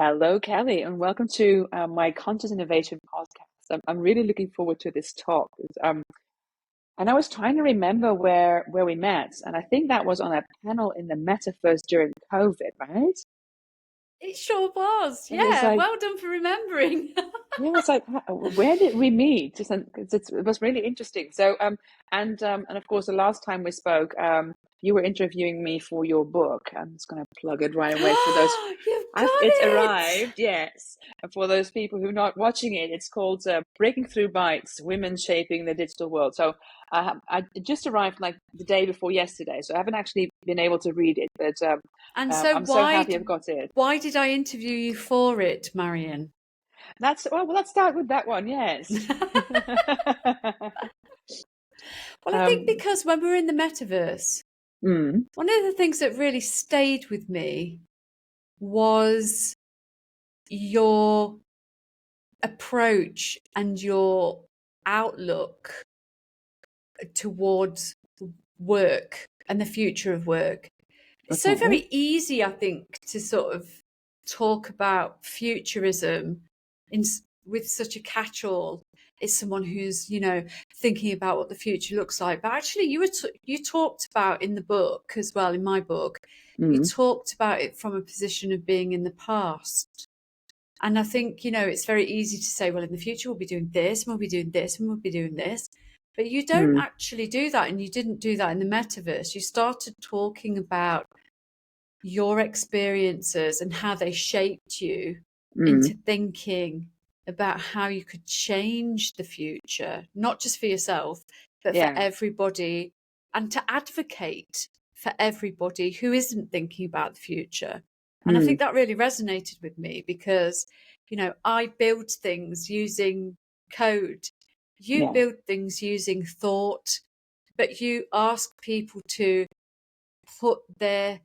Hello, Kelly, and welcome to my Conscious Innovation podcast. I'm really looking forward to this talk. And I was trying to remember where we met, and I think that was on a panel in the metaverse during COVID, right? It sure was. And it's Yeah, like, well done for remembering. yeah, it's like, where did we meet? It was really interesting. And of course, the last time we spoke, you were interviewing me for your book. I'm just going to plug it right away for those. You've got It's it. arrived, yes. And for those people who are not watching it, it's called Breaking Through Bytes, Women Shaping the Digital World. So I just arrived like the day before yesterday, so I haven't actually been able to read it, but And so I'm so happy I've got it. why did I interview you for it, Marion? Well, let's start with that one, yes. Well, I think um, because when we were in the metaverse, mm, one of the things that really stayed with me was your approach and your outlook towards work and the future of work. It's so okay. very easy, I think, to sort of talk about futurism with such a catch-all. It's someone who's, thinking about what the future looks like. But actually, you talked about in the book as well, in my book, you Mm, talked about it from a position of being in the past. And I think, it's very easy to say, well, in the future, we'll be doing this, and we'll be doing this, and we'll be doing this. But you don't mm, actually do that. And you didn't do that in the metaverse. You started talking about your experiences and how they shaped you into mm, thinking about how you could change the future, not just for yourself, but for yeah. everybody, and to advocate for everybody who isn't thinking about the future. And I Mm, think that really resonated with me because, I build things using code, you yeah. build things using thought, but you ask people to put their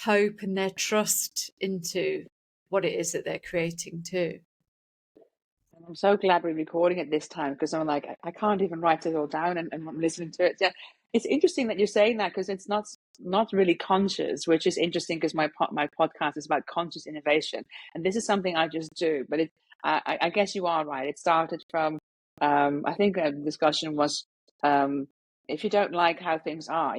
hope and their trust into what it is that they're creating too. I'm so glad we're recording it this time because I'm like, I can't even write it all down and I'm listening to it. Yeah, it's interesting that you're saying that because it's not really conscious, which is interesting because my podcast is about conscious innovation, and this is something I just do. But I guess you are right. It started from I think a discussion was if you don't like how things are,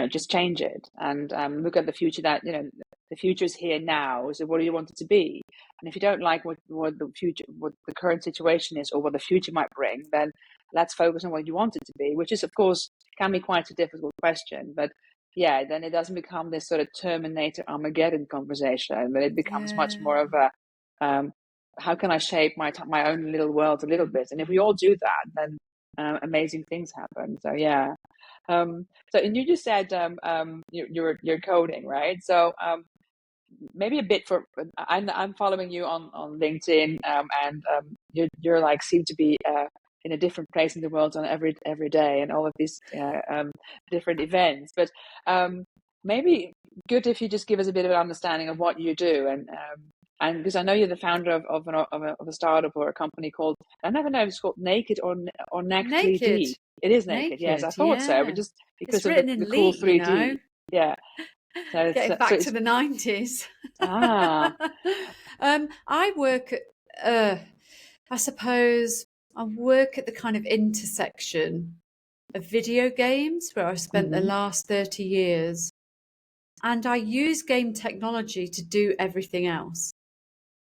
just change it and look at the future that the future is here now. So what do you want it to be? And if you don't like what the current situation is, or what the future might bring, then let's focus on what you want it to be, which is, of course, can be quite a difficult question. But yeah, then it doesn't become this sort of Terminator Armageddon conversation, but it becomes much more Yeah. of a how can I shape my own little world a little bit? And if we all do that, then amazing things happen. So yeah. And you just said you're coding, right? So maybe a bit for I'm following you on LinkedIn, and you're like seem to be in a different place in the world on every day, and all of these different events. But maybe good if you just give us a bit of an understanding of what you do, and because I know you're the founder of a startup or a company called, I never know if it's called Naked or Neck Naked. 3D. It is Naked, yes, I Naked. thought so, but Yeah. just It's because of written the in cool Leet, 3D, yeah. So Getting so back to it's the 90s. ah. I work at, I suppose, I work at the kind of intersection of video games where I spent the Mhm. last 30 years. And I use game technology to do everything else.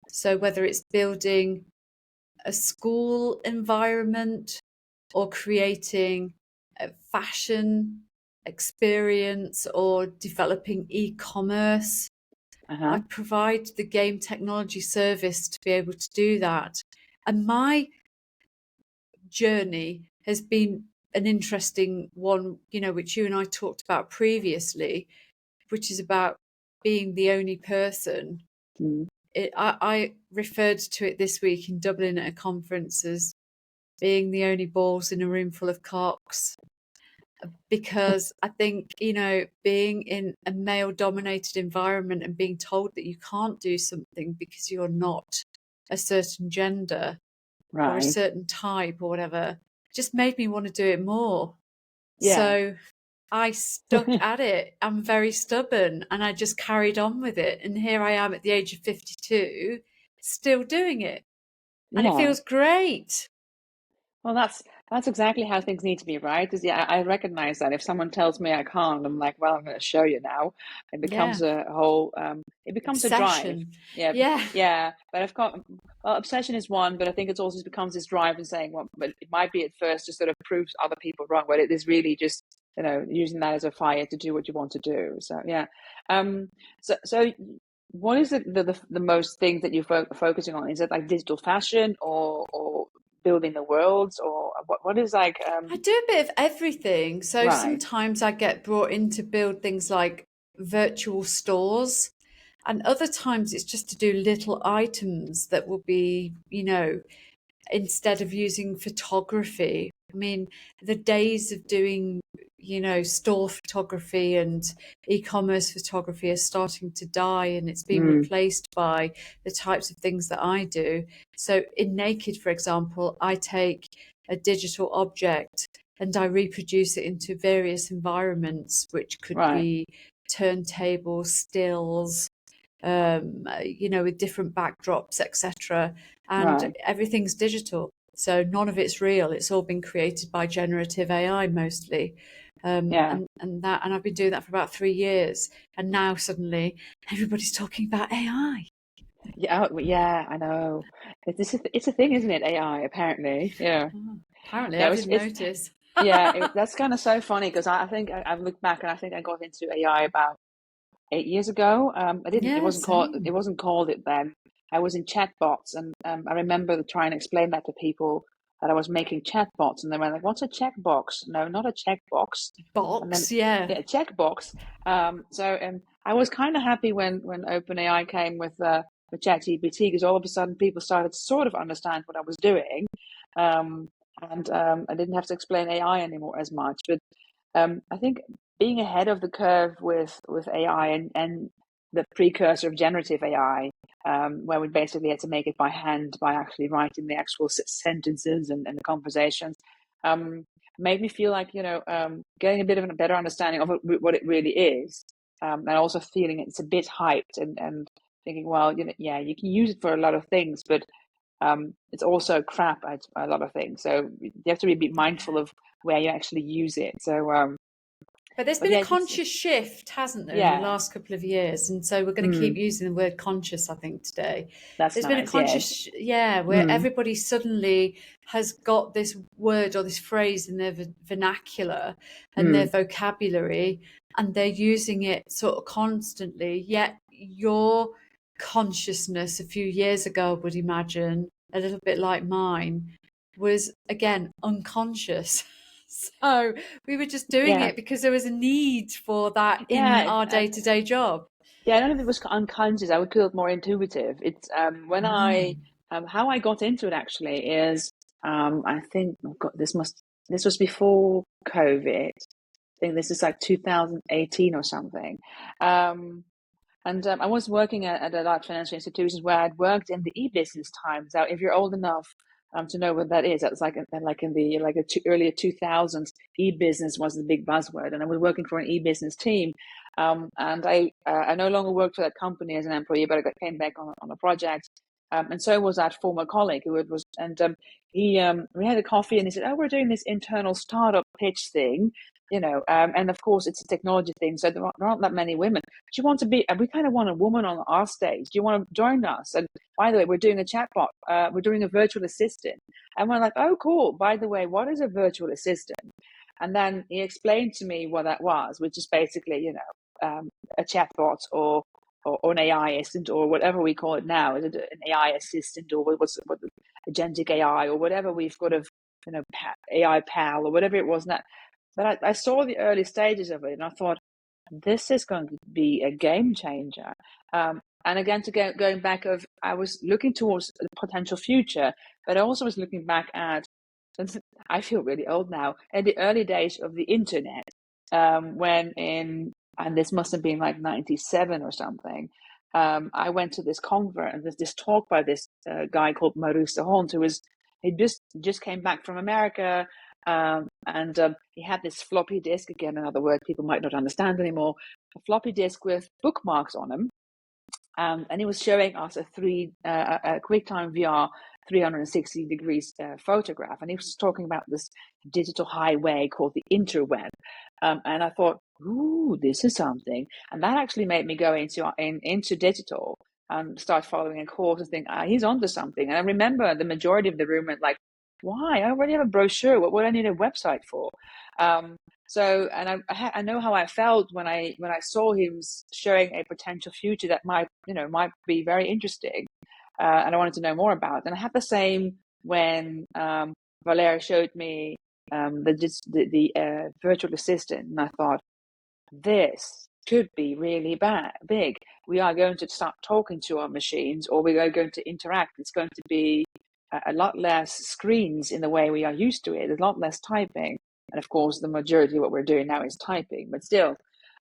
So whether it's building a school environment or creating a fashion experience or developing e-commerce, I Uh-huh. provide the game technology service to be able to do that. And my journey has been an interesting one, which you and I talked about previously, which is about being the only person. Mm. I referred to it this week in Dublin at a conference as being the only balls in a room full of cocks. Because I think, being in a male dominated environment and being told that you can't do something because you're not a certain gender or a Right. certain type or whatever just made me want to do it more. Yeah. So I stuck at it. I'm very stubborn and I just carried on with it. And here I am at the age of 52 still doing it. And it Yeah. feels great. Well, that's exactly how things need to be, right? Because yeah, I recognize that if someone tells me I can't, I'm like, well, I'm going to show you now. It becomes Yeah. a whole, it becomes a drive. Obsession. Yeah, Yeah. yeah. But I've got, well, obsession is one, but I think it's also becomes this drive and saying, well, but it might be at first just sort of proves other people wrong, but it is really just, using that as a fire to do what you want to do. So yeah. Um. So what is it the most things that you're focusing on? Is it like digital fashion or building the worlds, or what is like I do a bit of everything. So right. sometimes I get brought in to build things like virtual stores. And other times it's just to do little items that will be, instead of using photography. I mean, the days of doing, store photography and e-commerce photography are starting to die, and it's being Mm, replaced by the types of things that I do. So in Naked, for example, I take a digital object and I reproduce it into various environments, which could right. be turntables, stills, with different backdrops, etc. And Right. everything's digital. So none of it's real. It's all been created by generative AI mostly. Yeah. And I've been doing that for about 3 years. And now suddenly everybody's talking about AI. Yeah. Yeah. I know. It's a thing, isn't it? AI apparently. Yeah. Oh, apparently, Yeah. I It's didn't it's notice. yeah. That's kind of so funny because I think I've looked back and I think I got into AI about 8 years ago. I didn't. It Yeah, wasn't called. It same. wasn't called it then. I was in chatbots, and I remember trying to explain that to people that I was making chatbots, and they were like, "What's a checkbox?" No, not a checkbox. And then Box, yeah. yeah, checkbox. So I was kind of happy when OpenAI came with ChatGPT because all of a sudden people started to sort of understand what I was doing, um, and I didn't have to explain AI anymore as much. But I think being ahead of the curve with AI and the precursor of generative AI, where we basically had to make it by hand by actually writing the actual sentences and the conversations, um, made me feel like getting a bit of a better understanding of what it really is, and also feeling it's a bit hyped and thinking, well, yeah, you can use it for a lot of things, but it's also crap at a lot of things. So you have to be mindful Yeah. of where you actually use it. So But there's but been a yeah, it's conscious shift, hasn't there, in the yeah. last couple of years? And so we're going to keep Mm, using the word conscious, I think, today. that's There's been a nice. Yes. conscious, yeah, where Mm, everybody suddenly has got this word or this phrase in their vernacular and their mm, vocabulary, and they're using it sort of constantly. Yet your consciousness a few years ago, I would imagine, a little bit like mine, was again unconscious. So we were just doing yeah. it because there was a need for that in Yeah. our day-to-day job. Yeah. I don't know if it was unconscious. I would call it more intuitive. It's when Ah, how I got into it actually is I think oh God, this was before COVID. I think this is like 2018 or something. Um, And I was working at a large financial institution where I'd worked in the e-business times. Now, if you're old enough to know what that is, that's like in the earlier 2000s, e-business was the big buzzword. And I was working for an e-business team. And I no longer worked for that company as an employee, but I came back on a project. And so was that former colleague who it was, and we had a coffee and he said, "Oh, we're doing this internal startup pitch thing." And of course it's a technology thing, so there aren't that many women. Do you want to be, we kind of want a woman on our stage. Do you want to join us? And by the way, we're doing a chatbot. We're doing a virtual assistant. And we're like, oh, cool. By the way, what is a virtual assistant? And then he explained to me what that was, which is basically, a chatbot or an AI assistant or whatever we call it now. Is it an AI assistant or what agentic AI or whatever we've got of, AI pal or whatever it was. But I saw the early stages of it and I thought, this is going to be a game changer. And again, going back of, I was looking towards the potential future, but I also was looking back at, since I feel really old now, at the early days of the internet, and this must have been like 97 or something. I went to this convert and there's this talk by this guy called Maurice de Hond, he just came back from America, and he had this floppy disk, again, another word people might not understand anymore, a floppy disk with bookmarks on them. And it was showing us a QuickTime VR 360 degrees photograph, and he was talking about this digital highway called the interweb. And I thought, ooh, this is something, and that actually made me go into digital and start following a course and think, he's onto something. And I remember the majority of the room went like, why? I already have a brochure. What would I need a website for? So, and I know how I felt when I saw him showing a potential future that might be very interesting, and I wanted to know more about. And I had the same when Valeria showed me the virtual assistant, and I thought, this could be really big. We are going to start talking to our machines, or we are going to interact. It's going to be a lot less screens in the way we are used to it, a lot less typing. And of course, the majority of what we're doing now is typing, but still.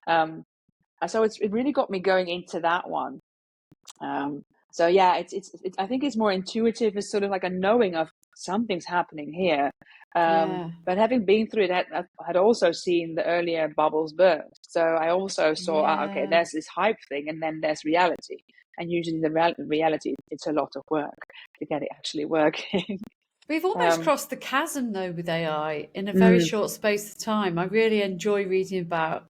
So it really got me going into that one. So yeah, it's I think it's more intuitive. It's sort of like a knowing of something's happening here. But having been through that, I had also seen the earlier bubbles burst. So I also saw, okay, there's this hype thing, and then there's reality. And usually the reality, it's a lot of work to get it actually working. We've almost crossed the chasm, though, with AI in a very short space of time. I really enjoy reading about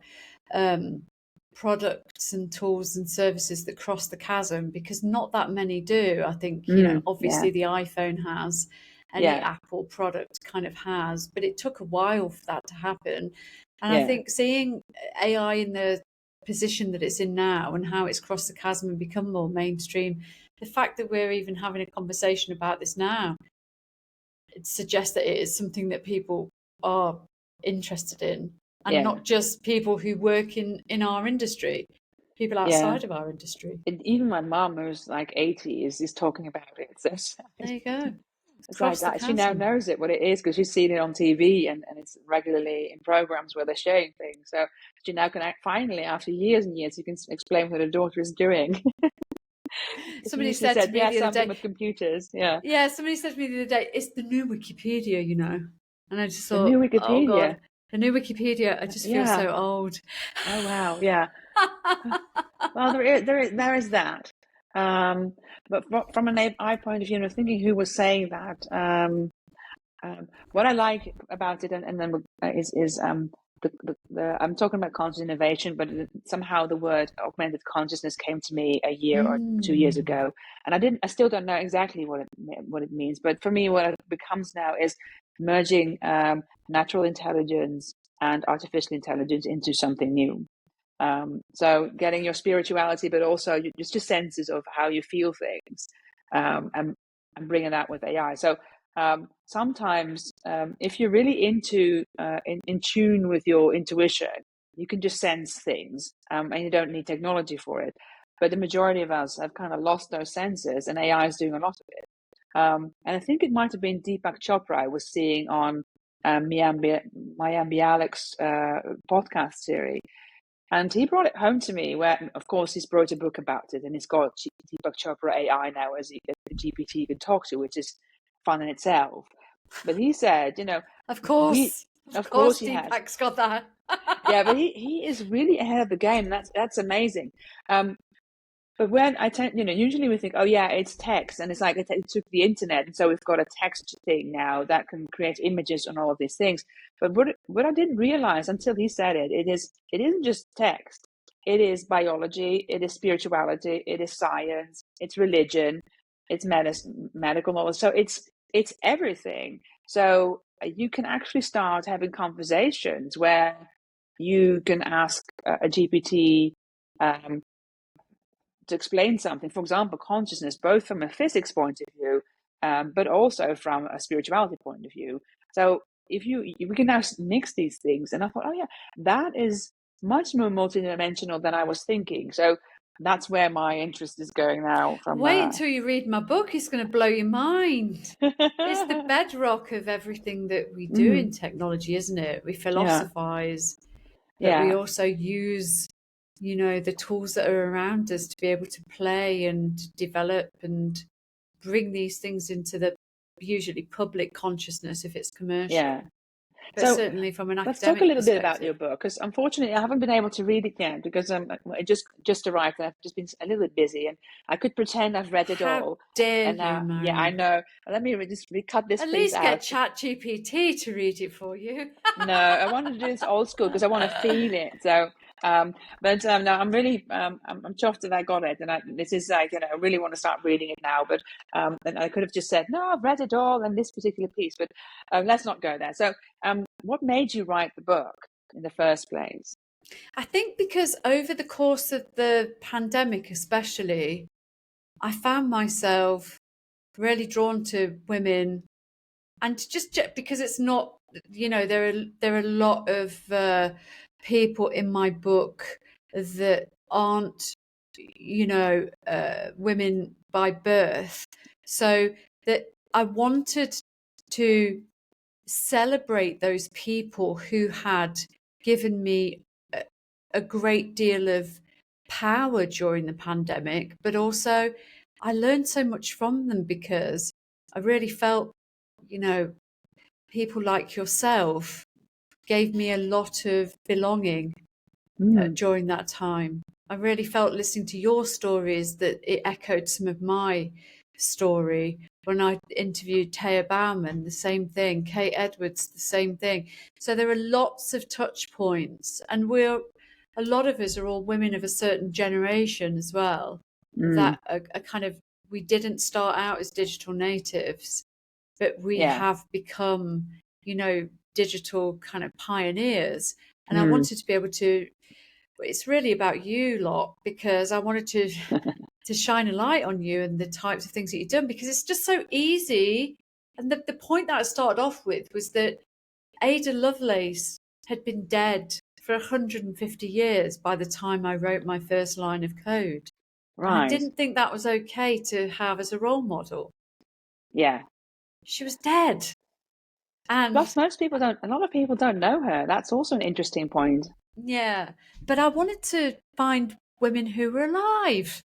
products and tools and services that cross the chasm, because not that many do. I think, obviously the iPhone has, any Apple product kind of has, but it took a while for that to happen. And I think seeing AI in the position that it's in now and how it's crossed the chasm and become more mainstream, the fact that we're even having a conversation about this now, it suggests that it is something that people are interested in, and not just people who work in our industry, people outside of our industry. And even my mom, who's like 80, is talking about it. So there you go. It's like that. She now knows what it is, because she's seen it on TV, and it's regularly in programs where they're showing things. So she now can finally, after years and years, you can explain what her daughter is doing. Somebody said to me the other day, with computers. Yeah. Yeah, somebody said to me the other day, it's the new Wikipedia, And I just thought, the new Wikipedia. Oh God, the new Wikipedia. I just feel so old. Oh wow, yeah. Well, there is that. But from an AI point of view, and thinking who was saying that, what I like about it, and then is I'm talking about conscious innovation, but somehow the word augmented consciousness came to me a year or 2 years ago, and I still don't know exactly what it means. But for me, what it becomes now is merging natural intelligence and artificial intelligence into something new. So getting your spirituality, but also just your senses of how you feel things, and bringing that with AI. So sometimes if you're really in tune with your intuition, you can just sense things, and you don't need technology for it. But the majority of us have kind of lost those senses, and AI is doing a lot of it. And I think it might have been Deepak Chopra I was seeing on Mayim Bialik's podcast series. And he brought it home to me, where, of course, he's wrote a book about it, and he's got Deepak Chopra AI now as a GPT you can talk to, which is fun in itself. But he said, of course Deepak's got that. Yeah, but he is really ahead of the game. That's amazing. But when I tend, usually we think, oh yeah, it's text, and it's like it took the internet, and so we've got a text thing now that can create images and all of these things. But what I didn't realize until he said it isn't just text. It is biology, it is spirituality, it is science, it's religion, it's medicine, medical knowledge. So it's everything. So you can actually start having conversations where you can ask a GPT to explain something, for example, consciousness, both from a physics point of view, but also from a spirituality point of view. So we can now mix these things. And I thought, oh yeah, that is much more multidimensional than I was thinking. So that's where my interest is going now. Wait until you read my book. It's going to blow your mind. It's the bedrock of everything that we do in technology, isn't it? We philosophize, but we also use the tools that are around us to be able to play and develop and bring these things into the usually public consciousness if it's commercial. but So certainly from an let's talk a academic little bit about perspective. your book, because unfortunately I haven't been able to read it yet because it just arrived and I've just been a little bit busy, and I could pretend I've read it How all. dare And you, yeah, I Marion? know. Let me just cut this At piece least get out. ChatGPT to read it for you. No, I wanted to do this old school because I want to feel it. So, no, I'm really, I'm chuffed that I got it, and this is like, I really want to start reading it now. But and I could have just said, no, I've read it all in this particular piece, but let's not go there. So, what made you write the book in the first place? I think because over the course of the pandemic, especially, I found myself really drawn to women, and just because it's not, there are a lot of people in my book that aren't, women by birth, so that I wanted to celebrate those people who had given me a great deal of power during the pandemic, but also I learned so much from them because I really felt, you know, people like yourself gave me a lot of belonging Mm, during that time. I really felt listening to your stories that it echoed some of my story. When I interviewed Taya Bauman, the same thing. Kate Edwards, the same thing. So there are lots of touch points, and a lot of us are all women of a certain generation as well. mm, That are kind of, we didn't start out as digital natives, but we yeah. have become, digital kind of pioneers. And I Mm, wanted to be able to, it's really about you lot, because I wanted to shine a light on you and the types of things that you've done, because it's just so easy. And the point that I started off with was that Ada Lovelace had been dead for 150 years by the time I wrote my first line of code. And I right. didn't think that was okay to have as a role model. Yeah. She was dead. And Plus, a lot of people don't know her. That's also an interesting point. yeah, but I wanted to find women who were alive,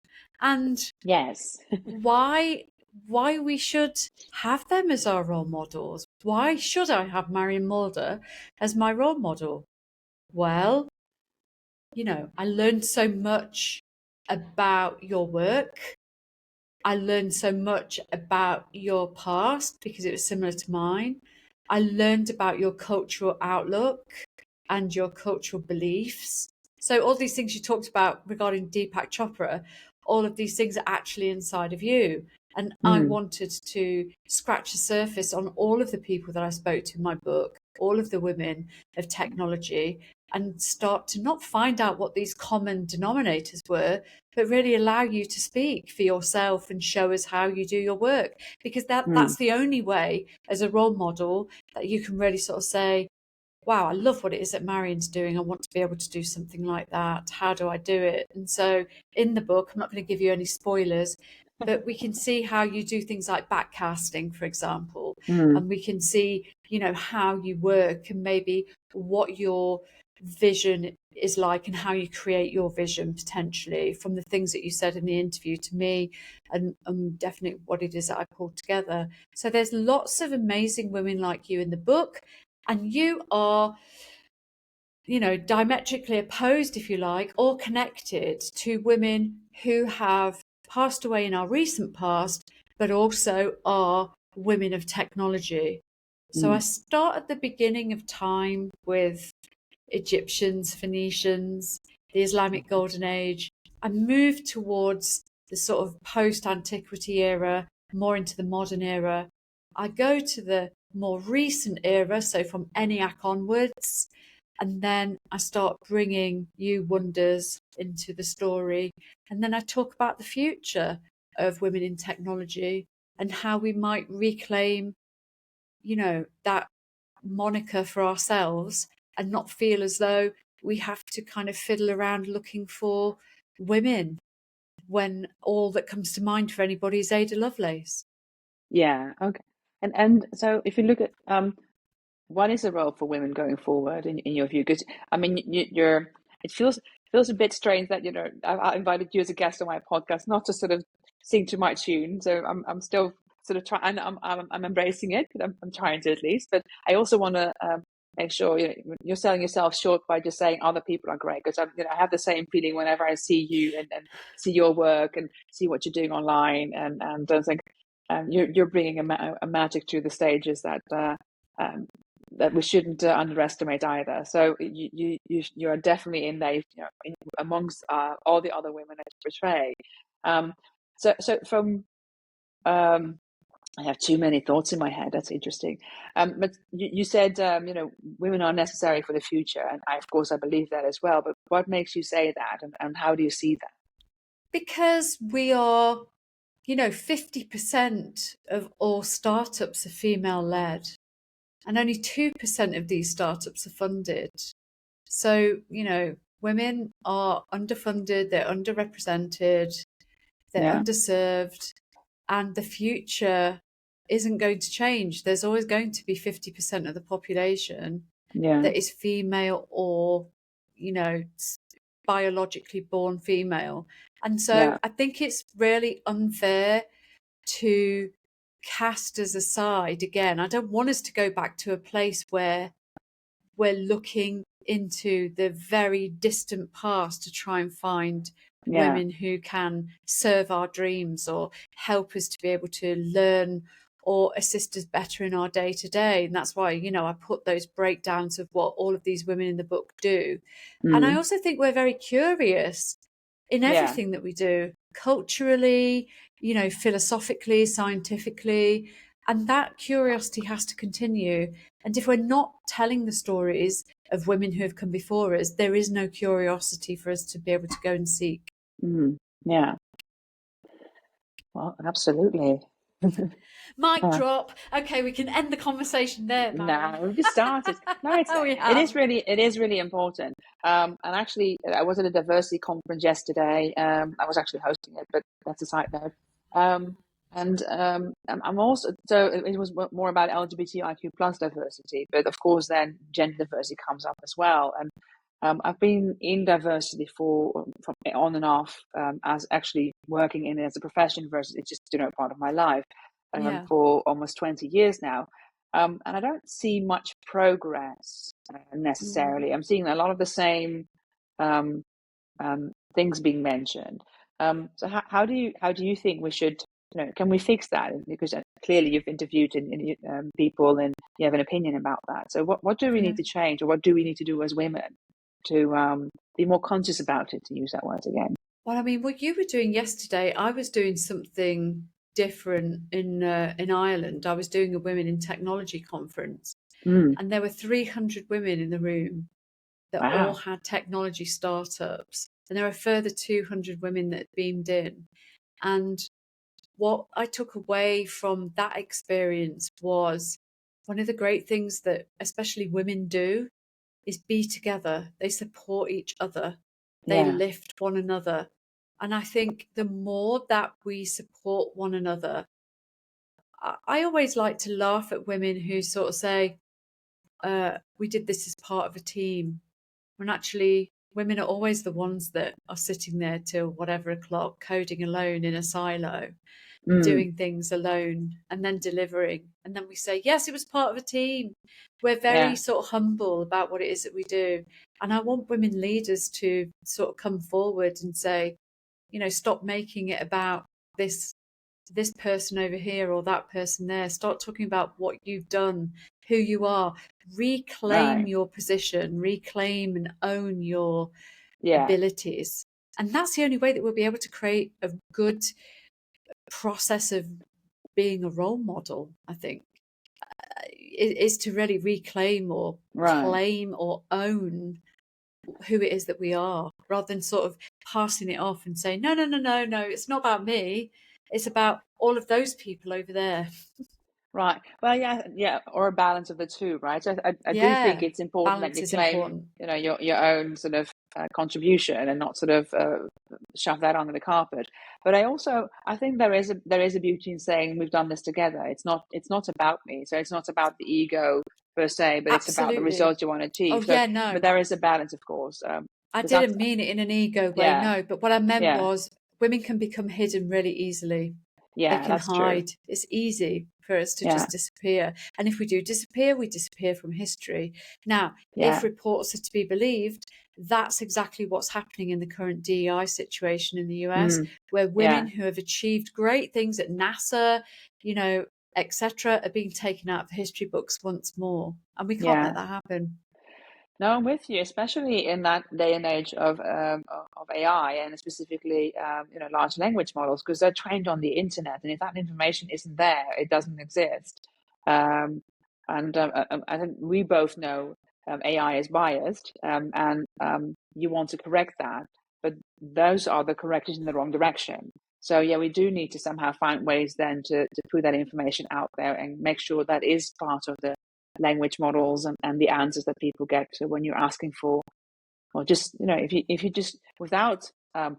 and Yes. why we should have them as our role models. Why should I have Marion Mulder as my role model? Well, I learned so much about your work. I learned so much about your past because it was similar to mine. I learned about your cultural outlook and your cultural beliefs. So, all these things you talked about regarding Deepak Chopra, all of these things are actually inside of you. And I Mm, wanted to scratch the surface on all of the people that I spoke to in my book, all of the women of technology, and start to not find out what these common denominators were, but really allow you to speak for yourself and show us how you do your work. Because mm, that's the only way as a role model that you can really sort of say, wow, I love what it is that Marion's doing. I want to be able to do something like that. How do I do it? And so in the book, I'm not going to give you any spoilers, but we can see how you do things like backcasting, for example, mm, and we can see, how you work and maybe what your vision is like and how you create your vision potentially from the things that you said in the interview to me, and definitely what it is that I pulled together. So there's lots of amazing women like you in the book, and you are, diametrically opposed, if you like, or connected to women who have passed away in our recent past, but also are women of technology. So I mm. start at the beginning of time with Egyptians, Phoenicians, the Islamic Golden Age. I move towards the sort of post antiquity era, more into the modern era. I go to the more recent era, so from ENIAC onwards, and then I start bringing you wonders into the story. And then I talk about the future of women in technology and how we might reclaim, that moniker for ourselves and not feel as though we have to kind of fiddle around looking for women when all that comes to mind for anybody is Ada Lovelace. Yeah. Okay. And so if you look at what is the role for women going forward in your view? Because I mean, you're it feels a bit strange that I invited you as a guest on my podcast, not to sort of sing to my tune. So I'm still sort of trying. I'm embracing it, but I'm trying to at least. But I also want to make sure you're selling yourself short by just saying other people are great. Because I have the same feeling whenever I see you and see your work and see what you're doing online, and I think you're bringing a magic to the stages that that we shouldn't underestimate either. So you are definitely in there, amongst all the other women that you portray. So from I have too many thoughts in my head. That's interesting. But you said, women are necessary for the future. And of course, I believe that as well. But what makes you say that? And how do you see that? Because we are, 50% of all startups are female led, and only 2% of these startups are funded. So, women are underfunded, they're underrepresented, they're Yeah, underserved, and the future isn't going to change. There's always going to be 50% of the population yeah, that is female or, biologically born female. And so yeah, I think it's really unfair to cast us aside again. I don't want us to go back to a place where we're looking into the very distant past to try and find yeah. women who can serve our dreams or help us to be able to learn or assist us better in our day to day. And that's why, I put those breakdowns of what all of these women in the book do. And I Mm, also think we're very curious in yeah, everything that we do, culturally, philosophically, scientifically. And that curiosity has to continue. And if we're not telling the stories of women who have come before us, there is no curiosity for us to be able to go and seek. yeah. Well, absolutely. Mic drop. Okay, we can end the conversation there, Marion. No, we just started. No, We it have. is really important. And actually, I was at a diversity conference yesterday. I was actually hosting it, but that's a side note. And I'm also, so it was more about LGBTIQ plus diversity, but of course then gender diversity comes up as well. And I've been in diversity from on and off, as actually working in it as a profession versus it's just part of my life, Yeah. for almost 20 years now. And I don't see much progress Mm. necessarily. I'm seeing a lot of the same um, things being mentioned. So how do you think we should, can we fix that? Because clearly you've interviewed people and you have an opinion about that. So what do we Yeah. need to change, or what do we need to do as women to be more conscious about it, to use that word again? Well, I mean, what you were doing yesterday, I was doing something different in Ireland. I was doing a women in technology conference, Mm, and there were 300 women in the room that all wow. had technology startups, and there were a further 200 women that beamed in. And what I took away from that experience was one of the great things that especially women do is be together. They support each other, they Yeah. lift one another. And I think the more that we support one another, I always like to laugh at women who sort of say, we did this as part of a team. When actually, women are always the ones that are sitting there till whatever o'clock, coding alone in a silo and Mm, doing things alone and then delivering. And then we say, yes, it was part of a team. We're very yeah. sort of humble about what it is that we do. And I want women leaders to sort of come forward and say, stop making it about this person over here or that person there. Start talking about what you've done, who you are. Reclaim Right. your position, reclaim and own your Yeah. abilities. And that's the only way that we'll be able to create a good process of being a role model, I think, is to really reclaim or Right. claim or own who it is that we are, rather than sort of passing it off and saying, no, no, no, no, no, it's not about me. It's about all of those people over there. Right. Well, yeah, yeah, or a balance of the two, right? So I do think Yeah, it's important that balance you is claim, important. your own sort of contribution and not sort of shove that under the carpet. But I think there is a beauty in saying we've done this together. It's not about me, so it's not about the ego per se, but it's about the Absolutely. results you want to Oh, achieve. So, yeah, but no, there is a balance, of course, I because that's didn't mean it in an ego way, yeah, no. But what I meant yeah. was women can become hidden really easily. They Yeah, can that's true. hide. It's easy for us to Yeah, just disappear. And if we do disappear, we disappear from history. Now, yeah. if reports are to be believed, that's exactly what's happening in the current DEI situation in the US, where women Yeah, who have achieved great things at NASA, you know, etc., are being taken out of the history books once more. And we can't let yeah. that happen. No, I'm with you, especially in that day and age of AI and specifically large language models because they're trained on the internet, and if that information isn't there, it doesn't exist. Um, and I think we both know AI is biased, and you want to correct that, but those are the corrections in the wrong direction. So yeah, we do need to somehow find ways then to put that information out there and make sure that is part of the language models and the answers that people get to when you're asking for, or just if you just without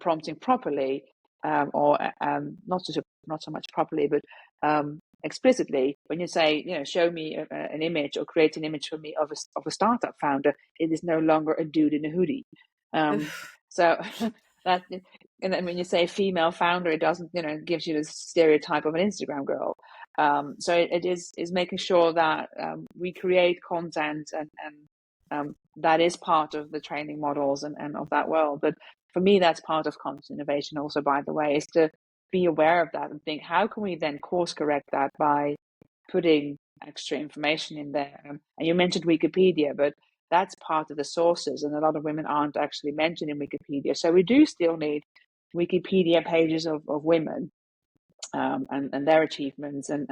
prompting properly, or not so much properly, but explicitly, when you say show me an image or create an image for me of a startup founder, it is no longer a dude in a hoodie. So that, and then when you say female founder, it doesn't it gives you the stereotype of an Instagram girl. So it is making sure that we create content and that is part of the training models and of that world. But for me, that's part of content innovation also, by the way, is to be aware of that and think, how can we then course correct that by putting extra information in there? And you mentioned Wikipedia, but that's part of the sources, and a lot of women aren't actually mentioned in Wikipedia. So we do still need Wikipedia pages of women and their achievements and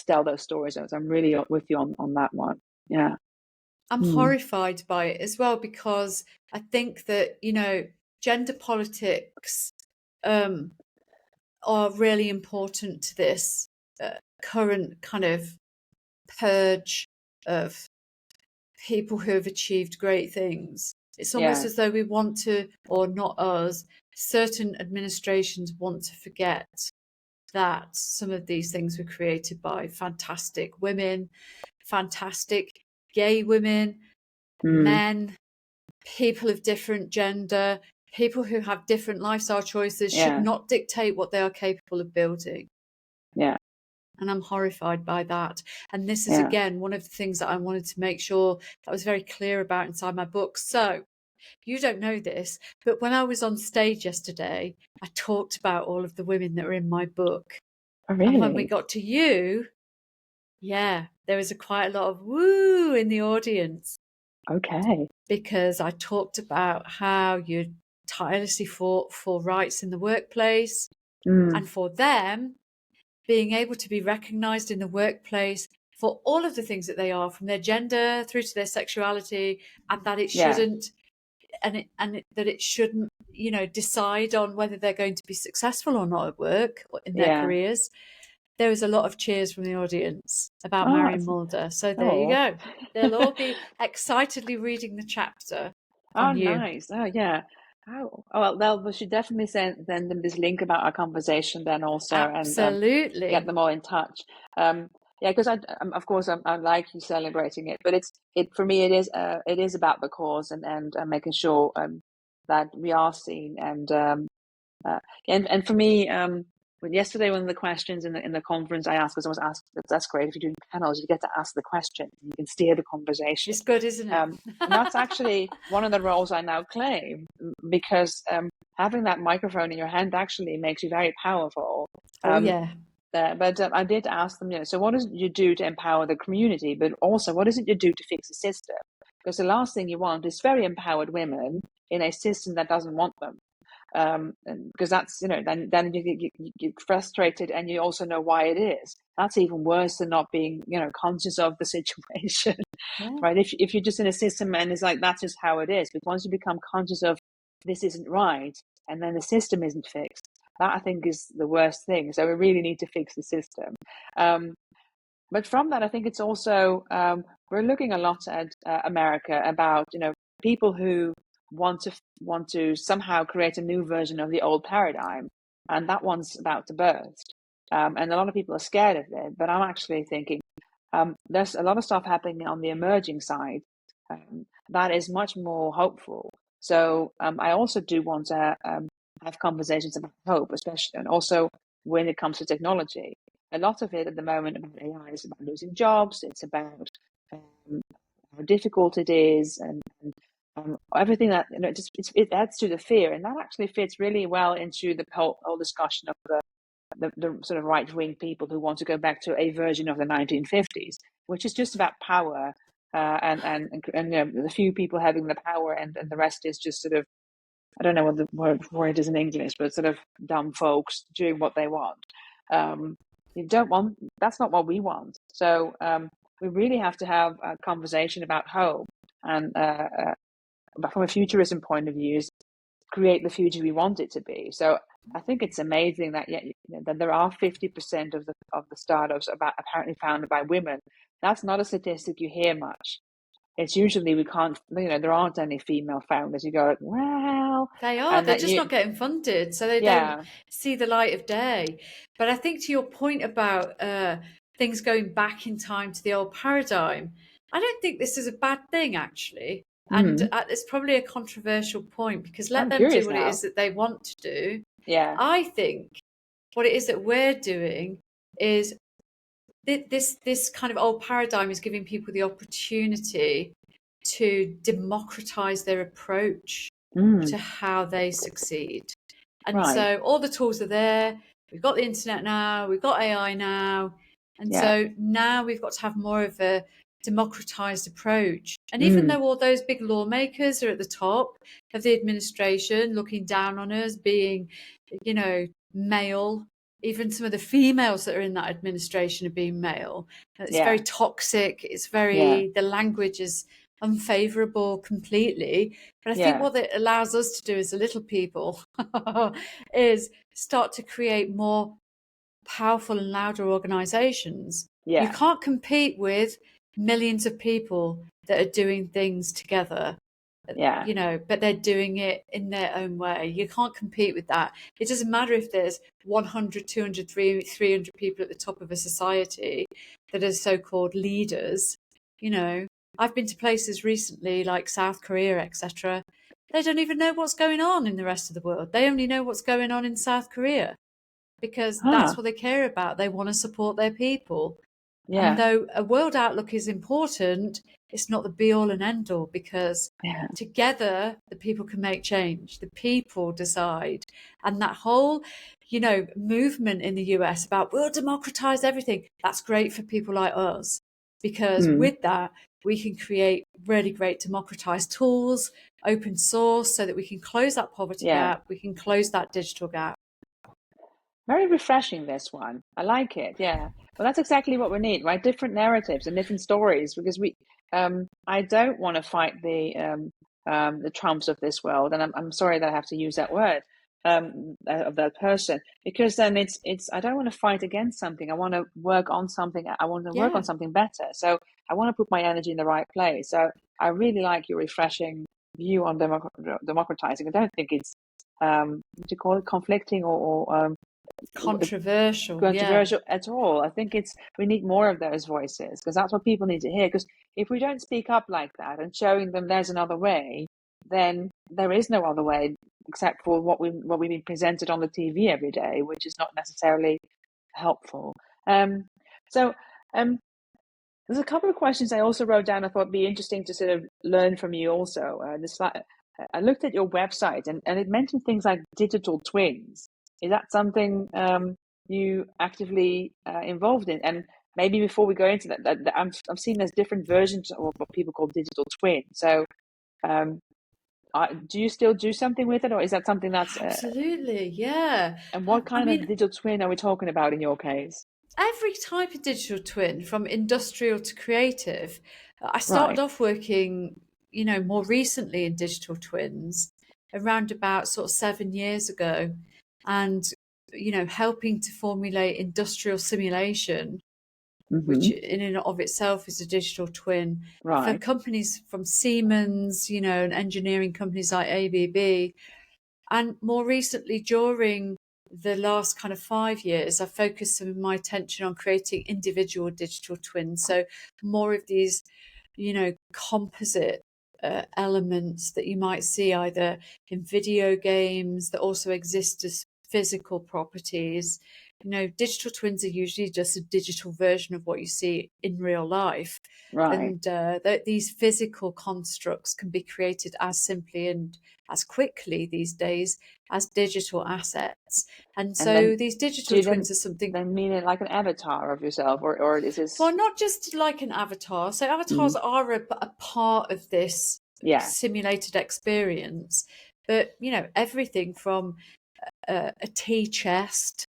tell those stories. So I'm really with you on that one. Yeah. I'm horrified by it as well because I think that, gender politics are really important to this current kind of purge of people who have achieved great things. It's almost Yeah. as though we want to, or not us, certain administrations want to forget that some of these things were created by fantastic women, fantastic gay women, men, people of different gender, people who have different lifestyle choices should Yeah. not dictate what they are capable of building. Yeah. And I'm horrified by that. And this is, Yeah. again, one of the things that I wanted to make sure that I was very clear about inside my book. So you don't know this, but when I was on stage yesterday, I talked about all of the women that were in my book. Oh, And when we really? got to you, yeah, there was quite a lot of woo in the audience. Okay. Because I talked about how you tirelessly fought for rights in the workplace and for them being able to be recognized in the workplace for all of the things that they are, from their gender through to their sexuality, and that it Yeah. shouldn't that it shouldn't decide on whether they're going to be successful or not at work or in their Yeah. careers. There was a lot of cheers from the audience about Oh, Marion Mulder. So there you oh. go. They'll all be excitedly reading the chapter Oh, on you. nice. Oh, yeah. Oh, well, we should definitely send them this link about our conversation then also, and get Absolutely. them all in touch. Yeah, because of course, I like you celebrating it, but it for me, it is about the cause and making sure that we are seen and for me, yesterday one of the questions in the conference I asked, because I was asked, that's great if you're doing panels, you get to ask the question, you can steer the conversation. It's good, isn't it? And that's actually one of the roles I now claim, because having that microphone in your hand actually makes you very powerful. Oh, yeah. But I did ask them, so what does it you do to empower the community, but also what does it you do to fix the system? Because the last thing you want is very empowered women in a system that doesn't want them. Because that's then you get frustrated, and you also know why it is. That's even worse than not being conscious of the situation. Yeah. Right? If you're just in a system and it's like that's just how it is, but once you become conscious of this isn't right, and then the system isn't fixed, that I think is the worst thing. So we really need to fix the system. But from that, I think it's also we're looking a lot at America about people who want to somehow create a new version of the old paradigm, and that one's about to burst. And a lot of people are scared of it, but I'm actually thinking there's a lot of stuff happening on the emerging side that is much more hopeful. So I also do want to have conversations about hope, especially, and also when it comes to technology. A lot of it at the moment about AI is about losing jobs. It's about how difficult it is, and everything that it adds to the fear, and that actually fits really well into the whole discussion of the sort of right-wing people who want to go back to a version of the 1950s, which is just about power, and the few people having the power, and the rest is just sort of, I don't know what the word is in English, but sort of dumb folks doing what they want. You don't want, that's not what we want. So we really have to have a conversation about hope, and from a futurism point of view, create the future we want it to be. So I think it's amazing that that there are 50% of the startups apparently founded by women. That's not a statistic you hear much. It's usually we can't, there aren't any female founders. You go, well, They are. and They're that just not getting funded, so they don't yeah, see the light of day. But I think to your point about things going back in time to the old paradigm, I don't think this is a bad thing, actually. And it's probably a controversial point, because let I'm them do curious what it now. is that they want to do. Yeah, I think what it is that we're doing is this kind of old paradigm is giving people the opportunity to democratize their approach to how they succeed. And right, so all the tools are there. We've got the internet now, we've got AI now. And yeah, so now we've got to have more of a democratized approach. And even though all those big lawmakers are at the top of the administration looking down on us, being, male, even some of the females that are in that administration are being male. It's yeah, very toxic. It's yeah, the language is unfavorable completely. But I think yeah, what it allows us to do as a little people is start to create more powerful and louder organizations. You yeah, can't compete with millions of people that are doing things together, yeah, but they're doing it in their own way. You can't compete with that. It doesn't matter if there's 100, 200, 300 people at the top of a society that are so-called leaders. I've been to places recently like South Korea, etc. They don't even know what's going on in the rest of the world. They only know what's going on in South Korea, because huh, that's what they care about. They want to support their people. And yeah, though a world outlook is important, it's not the be all and end all, because yeah, together the people can make change. The people decide. And that whole, movement in the US about we'll democratize everything, that's great for people like us, because with that, we can create really great democratized tools, open source, so that we can close that poverty yeah. gap, we can close that digital gap. Very refreshing, this one. I like it. Yeah. Well, that's exactly what we need, right? Different narratives and different stories, because I don't want to fight the Trumps of this world, and I'm sorry that I have to use that word, of that person, because then I don't want to fight against something. I want to work on something. I want to work on Yeah. something better. So I want to put my energy in the right place. So I really like your refreshing view on democratizing. I don't think it's what do you call it, conflicting, or Controversial, yeah. controversial at all. I think we need more of those voices, because that's what people need to hear. Because if we don't speak up like that and showing them there's another way, then there is no other way except for what we've been presented on the TV every day, which is not necessarily helpful. So there's a couple of questions I also wrote down. I thought it'd be interesting to sort of learn from you also. I looked at your website, and it mentioned things like digital twins. Is that something you actively involved in? And maybe before we go into that I've seen there's different versions of what people call digital twin. So um, do you still do something with it, or is that something that's Absolutely, yeah. and what I kind of mean, digital twin are we talking about in your case? every type of digital twin, from industrial to creative. I started Right. off working, more recently in digital twins around about sort of 7 years ago, and, helping to formulate industrial simulation, which Mm-hmm. in and of itself is a digital twin for Right. companies from Siemens, and engineering companies like ABB. And more recently, during the last kind of 5 years, I've focused some of my attention on creating individual digital twins. So more of these, composite elements that you might see either in video games that also exist as physical properties, digital twins are usually just a digital version of what you see in real life. Right. And these physical constructs can be created as simply and as quickly these days as digital assets. And And so then these do digital you twins are something. then mean it like an avatar of yourself, or is this? Well, not just like an avatar. So avatars Mm, are a part of this yeah. simulated experience, but everything from a tea chest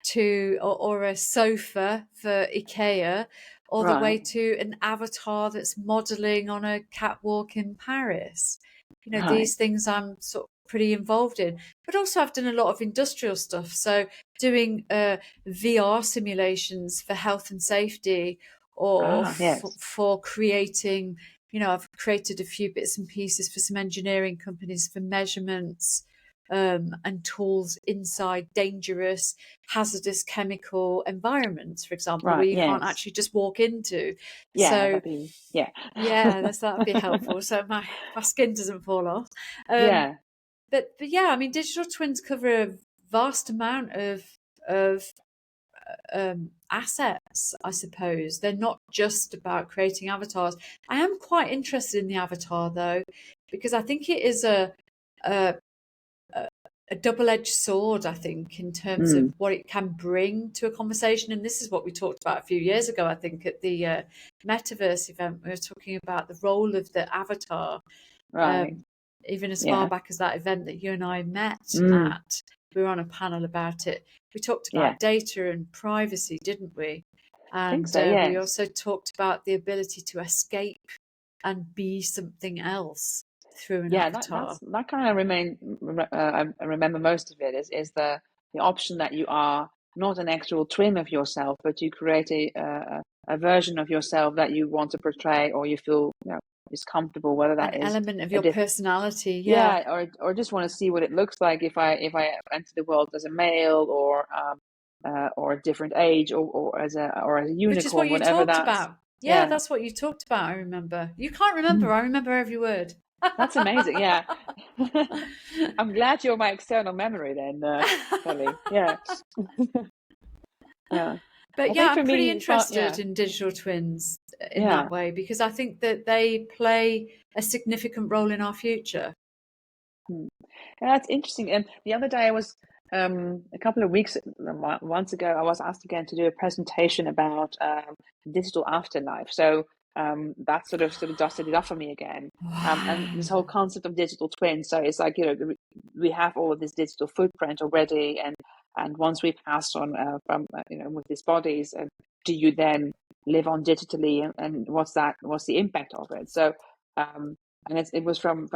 to or a sofa for IKEA, all the way Right. to an avatar that's modeling on a catwalk in Paris. Right. These things I'm sort of pretty involved in, but also I've done a lot of industrial stuff. So doing VR simulations for health and safety, or Yes. for creating, I've created a few bits and pieces for some engineering companies for measurements and tools inside dangerous, hazardous chemical environments, for example, where Right. you can't Yes. actually just walk into. Yeah. So That'd be. Yeah. yeah, that'd be helpful. So my skin doesn't fall off. Um, Yeah. but yeah, I mean, digital twins cover a vast amount of assets, I suppose. They're not just about creating avatars. I am quite interested in the avatar though, because I think it is a a double-edged sword, I think, in terms of Mm, what it can bring to a conversation. And this is what we talked about a few years ago, I think, at the metaverse event. We were talking about the role of the avatar, right. um, even as far Yeah. back as that event that you and I met Mm, at. We were on a panel about it. We talked yeah. about data and privacy, didn't we? I think And so. we Yes. also talked about the ability to escape and be something else through an Yeah. avatar. That kind of I remember most of it is the option that you are not an actual twin of yourself, but you create a version of yourself that you want to portray, or you feel is comfortable, whether An that is element of a your diff personality, yeah. yeah, or just want to see what it looks like if I enter the world as a male, or a different age, or as a Which is what unicorn, you whatever talked that's. about. Yeah, Yeah. that's what you talked about, I remember. You can't remember, Mm, I remember every word. that's amazing. Yeah. I'm glad you're my external memory then, Kelly. Yeah. Yeah. I But yeah, think for I'm pretty me, interested yeah, in digital twins in that yeah. way, because I think that they play a significant role in our future. Hmm. Yeah, that's interesting. And the other day I was, a couple of weeks, months ago, I was asked again to do a presentation about digital afterlife. So that sort of dusted it up for me again. And Wow. this whole concept of digital twins. So it's like, we have all of this digital footprint already, and once we pass on from with these bodies, do you then live on digitally, and what's the impact of it? So and it was from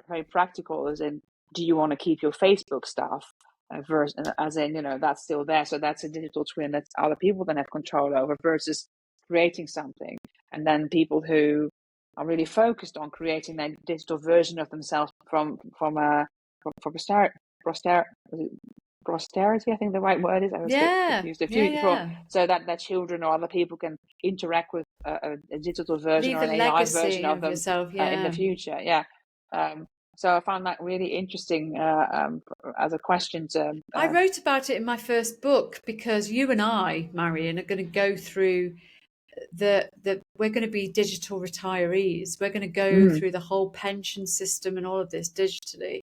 very practical, as in, do you want to keep your Facebook stuff, as in, that's still there, so that's a digital twin that other people then have control over, versus creating something, and then people who are really focused on creating that digital version of themselves for posterity, I think the right word is. I always get Yeah, confused. A yeah, few for yeah. So that children or other people can interact with a digital version or Leave a an AI version legacy of of them yourself, in the yeah. future. Yeah. So I found that really interesting, as a question to. I wrote about it in my first book because you and I, Marion, are going to go through we're going to be digital retirees. We're going to go Mm, through the whole pension system and all of this digitally.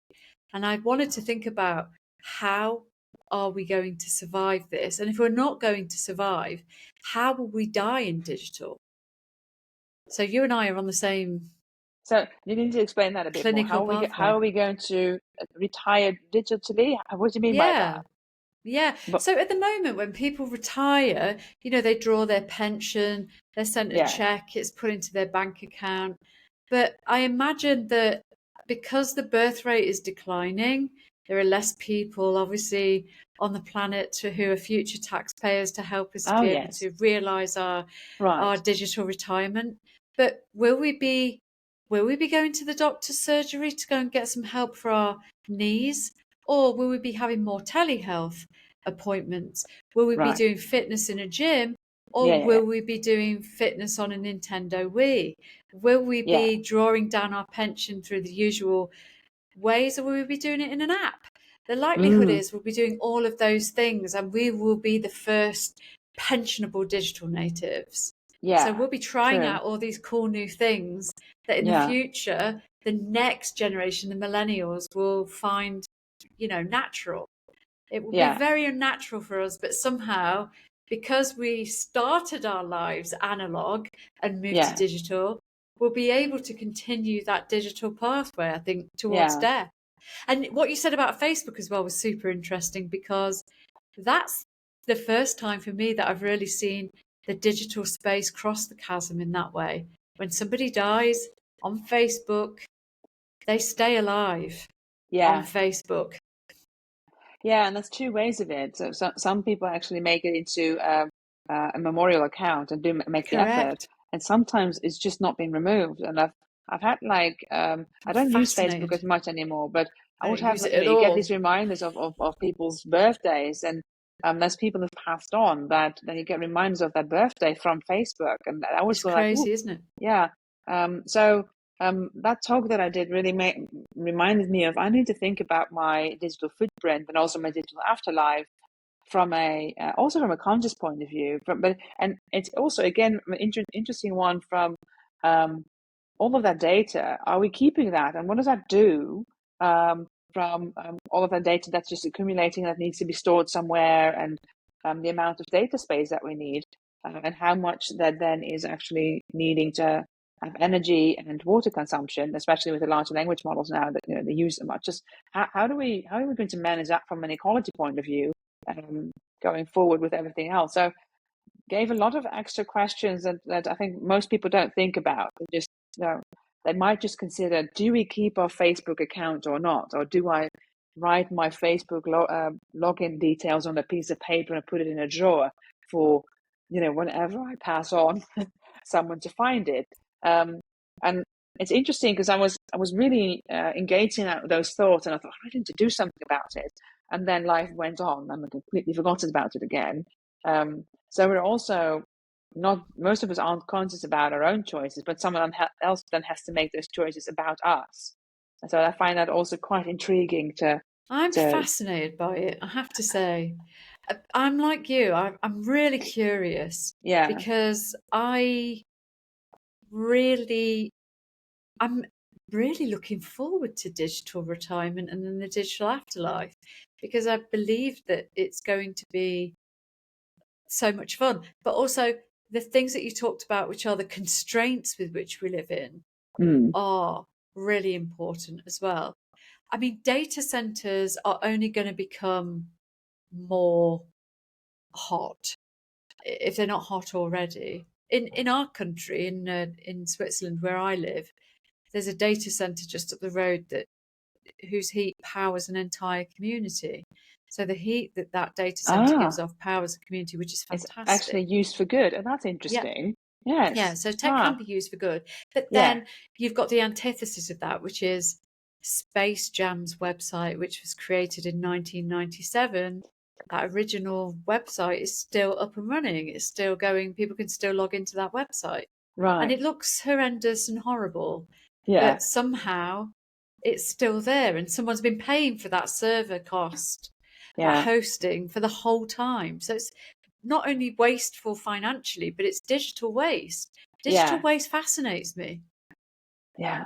And I wanted to think about, how are we going to survive this? And if we're not going to survive, how will we die in digital? So you and I are on the same so you need to explain that a bit more. clinical How pathway. are we going to retire digitally? What do you mean by Yeah. that? Yeah. But So at the moment, when people retire, they draw their pension, they're sent a yes, check, it's put into their bank account. But I imagine that because the birth rate is declining, there are less people, obviously, on the planet who are future taxpayers to help us to oh be able yes, to realize our right, digital retirement. But will we be going to the doctor's surgery to go and get some help for our knees? Or will we be having more telehealth appointments? Will we be right, doing fitness in a gym? Or yeah, yeah, will we be doing fitness on a Nintendo Wii? Will we yeah, yeah. be drawing down our pension through the usual ways, or will we be doing it in an app? the likelihood Mm. is we'll be doing all of those things, and we will be the first pensionable digital natives. So Yeah, we'll be trying true. out all these cool new things that in the Yeah, future, the next generation, the millennials, will find, natural. It will be yeah, very unnatural for us, but somehow, because we started our lives analog and moved to yeah, digital, we'll be able to continue that digital pathway, I think, towards yeah, death. And what you said about Facebook as well was super interesting, because that's the first time for me that I've really seen the digital space cross the chasm in that way. When somebody dies on Facebook, they stay alive on yeah. Facebook. Yeah, and there's two ways of it. So some people actually make it into a memorial account and do make the effort, Correct. and sometimes it's just not been removed. And I've had like I I'm don't use Facebook as fascinated. much anymore, but I I would don't have use like, it at you get these all. reminders of people's birthdays, and there's people who've passed on that then you get reminders of that birthday from Facebook, and I always It's feel like, oh, crazy, isn't it? yeah. So that talk that I did really reminded me of I need to think about my digital footprint and also my digital afterlife from a also from a conscious point of view. And it's also again an interesting one from um, all of that data. Are we keeping that, and what does that do from all of that data that's just accumulating that needs to be stored somewhere, and the amount of data space that we need, and how much that then is actually needing to have energy and water consumption, especially with the large language models now that they use so much. Just how are we going to manage that from an ecology point of view, going forward with everything else? So gave a lot of extra questions that I think most people don't think about. They just they might just consider: do we keep our Facebook account or not, or do I write my Facebook login details on a piece of paper and put it in a drawer for whenever I pass on someone to find it. And it's interesting because I was really engaged in those thoughts, and I thought I need to do something about it. And then life went on, and I completely forgot about it again. So we're also not most of us aren't conscious about our own choices, but someone else then has to make those choices about us. And so I find that also quite intriguing I'm to fascinated by it, I have to say. I'm like you, I'm really curious yeah. because really, I'm really looking forward to digital retirement and then the digital afterlife, because I believe that it's going to be so much fun. But also, the things that you talked about, which are the constraints with which we live in, Mm. are really important as well. I mean, data centers are only going to become more hot if they're not hot already. In our country, in Switzerland, where I live, there's a data center just up the road whose heat powers an entire community. So the heat that data center gives Ah, off powers a community, which is it's fantastic. actually used for good. And that's Yeah, interesting. yeah. Yes. So tech can Ah, be used for good, but yeah. then you've got the antithesis of that, which is Space Jam's website, which was created in 1997. That original website is still up and running. It's still going. People can still log into that website. And Right. it looks horrendous and horrible, Yeah. but somehow it's still there. And someone's been paying for that server cost, that Yeah. hosting for the whole time. So it's not only wasteful financially, but it's digital waste. Digital Yeah. waste fascinates me. Yeah.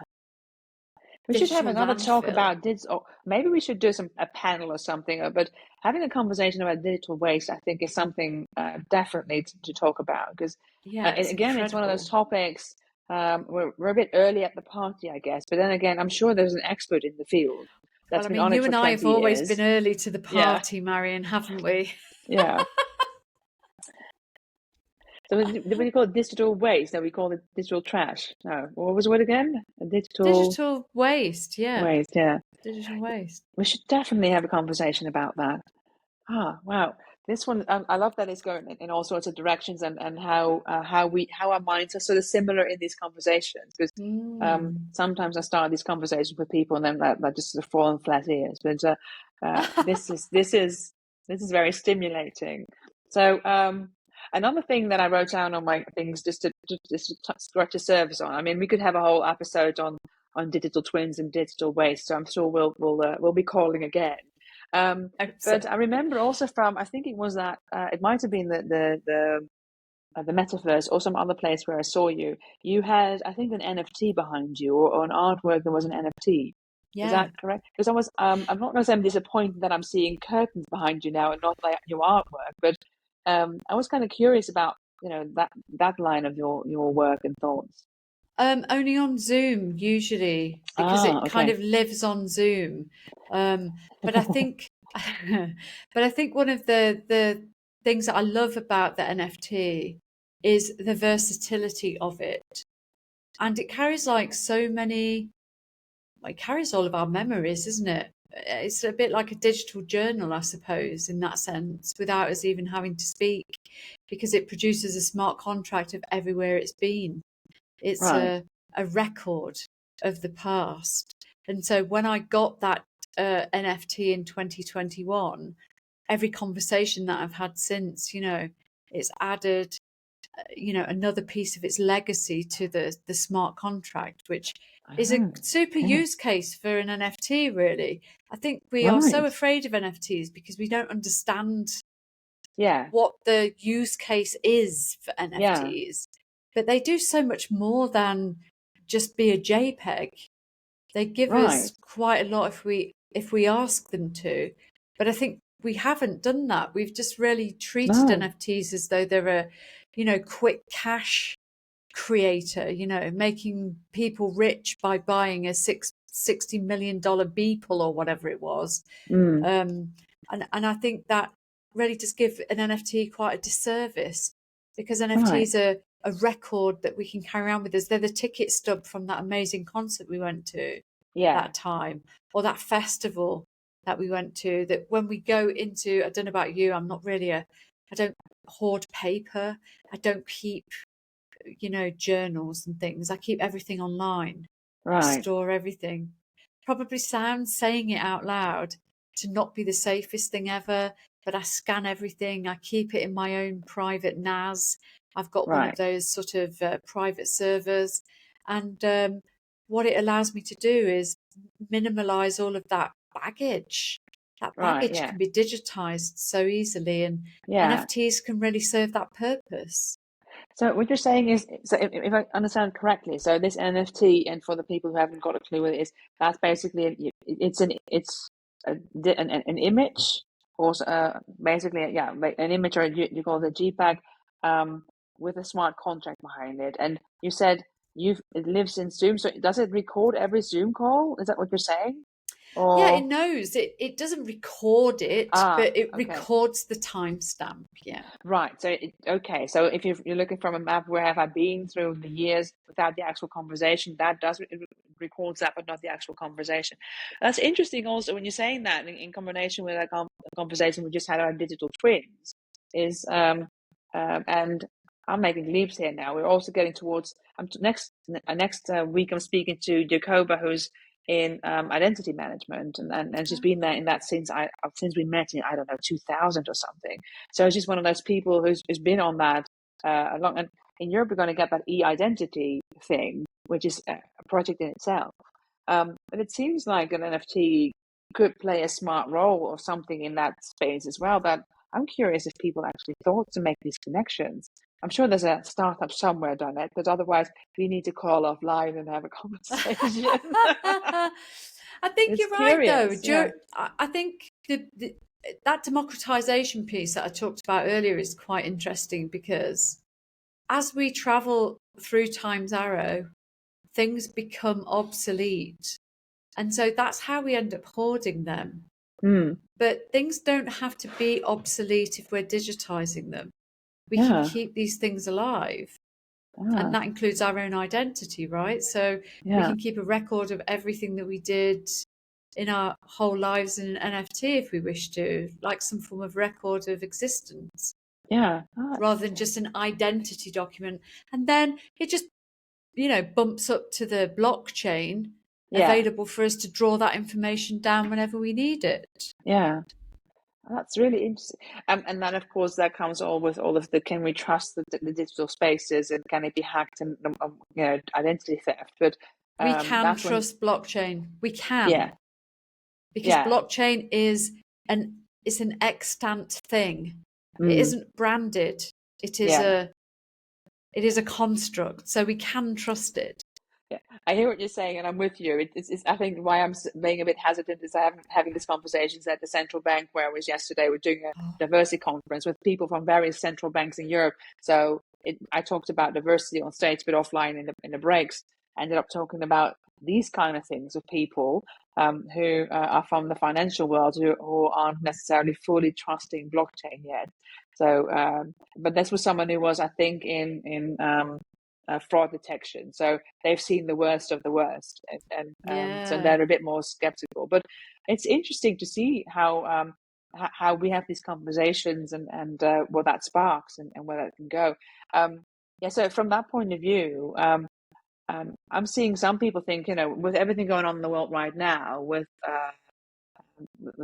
We should have Digital another talk landfill. about digital. Maybe we should do a panel or something. But having a conversation about digital waste, I think, is something definitely to talk about because, Yeah, it's again, it's one of those incredible. topics. We're a bit early at the party, I guess. But then again, I'm sure there's an expert in the field Well, that's I been mean, on it you for and I have 20 always been years. early to the Yeah. party, Marion, haven't we? Yeah. So what do you call it? Digital waste? No, we call it digital trash. No, what was the word again? Digital Digital waste, yeah. waste. Yeah. Digital waste. We should definitely have a conversation about that. Ah, wow. This one, I love that it's going in all sorts of directions, and how our minds are sort of similar in these conversations. Because Mm. sometimes I start these conversations with people, and then that just sort of fall on flat ears. But this is very stimulating. So another thing that I wrote down on my things just to scratch a surface on. I mean, we could have a whole episode on digital twins and digital waste. So I'm sure we'll be calling again. But I remember also from, I think it was that, it might have been the metaverse or some other place where I saw you. You had, I think, an NFT behind you, or an artwork that was an NFT. Is Yeah. that correct? Because I'm not going to say I'm disappointed that I'm seeing curtains behind you now and not like your artwork, but I was kind of curious about, that line of your work and thoughts. Only on Zoom usually because it kind Okay. of lives on Zoom. But I think, but I think one of the things that I love about the NFT is the versatility of it, and it carries like so many. It carries all of our memories, isn't it? It's a bit like a digital journal, I suppose, in that sense, without us even having to speak, because it produces a smart contract of everywhere it's been. It's Right. a record of the past. And so when I got that NFT in 2021, every conversation that I've had since, it's added, another piece of its legacy to the smart contract, which is a Oh, super okay. use case for an NFT, really. I think we are so Right. afraid of NFTs because we don't understand Yeah. what the use case is for Yeah. NFTs, but they do so much more than just be a JPEG. They give us Right. quite a lot if we ask them to. But I think we haven't done that. We've just really treated No. NFTs as though they're a, quick cash creator, making people rich by buying a $60 million Beeple or whatever it was. Mm. Um, and I think that really does give an NFT quite a disservice because Right. NFTs are a record that we can carry on with us. They're the ticket stub from that amazing concert we went to Yeah. that time, or that festival that we went to. That when we go into, I don't know about you, I don't hoard paper. I don't keep, journals and things. I keep everything online. I Right. store everything. Probably sounds saying it out loud to not be the safest thing ever, but I scan everything. I keep it in my own private NAS. I've got one of Right. those sort of private servers. And what it allows me to do is minimize all of that baggage. That Right. baggage Yeah. can be digitized so easily, and Yeah. NFTs can really serve that purpose. So what you're saying is, so if I understand correctly, so this NFT, and for the people who haven't got a clue what it is, that's basically it's an image, or basically, yeah, an image, or you call it a JPEG, um, with a smart contract behind it. And you said it lives in Zoom, so does it record every Zoom call? Is that what you're saying? Yeah, it Or knows. It doesn't record it, but it okay. records the timestamp. Yeah. Right. So, okay. So, if you're looking from a map, where have I been through the years without the actual conversation? That does it records that, but not the actual conversation. That's interesting. Also, when you're saying that in combination with a conversation we just had about digital twins, is and I'm making leaps here now. We're also getting towards next week. I'm speaking to Jacoba, who's in identity management, and she's been there in that since we met in, I don't know, 2000 or something. So she's one of those people who's been on that long. And in Europe, we're going to get that e-identity thing, which is a project in itself. But it seems like an NFT could play a smart role or something in that space as well. But I'm curious if people actually thought to make these connections. I'm sure there's a startup somewhere done it, but otherwise we need to call offline and have a conversation. I think It's you're right, though. curious, yeah. I think that democratization piece that I talked about earlier is quite interesting because as we travel through time's arrow, things become obsolete. And so that's how we end up hoarding them. Mm, But things don't have to be obsolete if we're digitizing them. We can yeah, keep these things alive. And yeah, that includes our own identity, right? So we yeah, can keep a record of everything that we did in our whole lives in an NFT if we wish to, like some form of record of existence, yeah. rather than just an identity document. And then it just, bumps up to the blockchain Yeah, available for us to draw that information down whenever we need it. yeah. That's really interesting. And then, of course, that comes all with all of the, can we trust the digital spaces, and can it be hacked, and identity theft? But We can that's when, trust blockchain. We yeah, can, because yeah, blockchain is it's an extant thing. It Mm. isn't branded. It is Yeah. a construct, so we can trust it. Yeah, I hear what you're saying, and I'm with you. It's I think why I'm being a bit hesitant is I haven't having these conversations at the central bank where I was yesterday. We're doing a diversity conference with people from various central banks in Europe. So I talked about diversity on stage, but offline in the breaks. I ended up talking about these kind of things with people who are from the financial world who aren't necessarily fully trusting blockchain yet. So, but this was someone who was, I think, in fraud detection. So they've seen the worst of the worst, and so Yeah. they're a bit more skeptical. But it's interesting to see how we have these conversations and what that sparks and where that can go. Yeah. So from that point of view, I'm seeing some people think, with everything going on in the world right now, with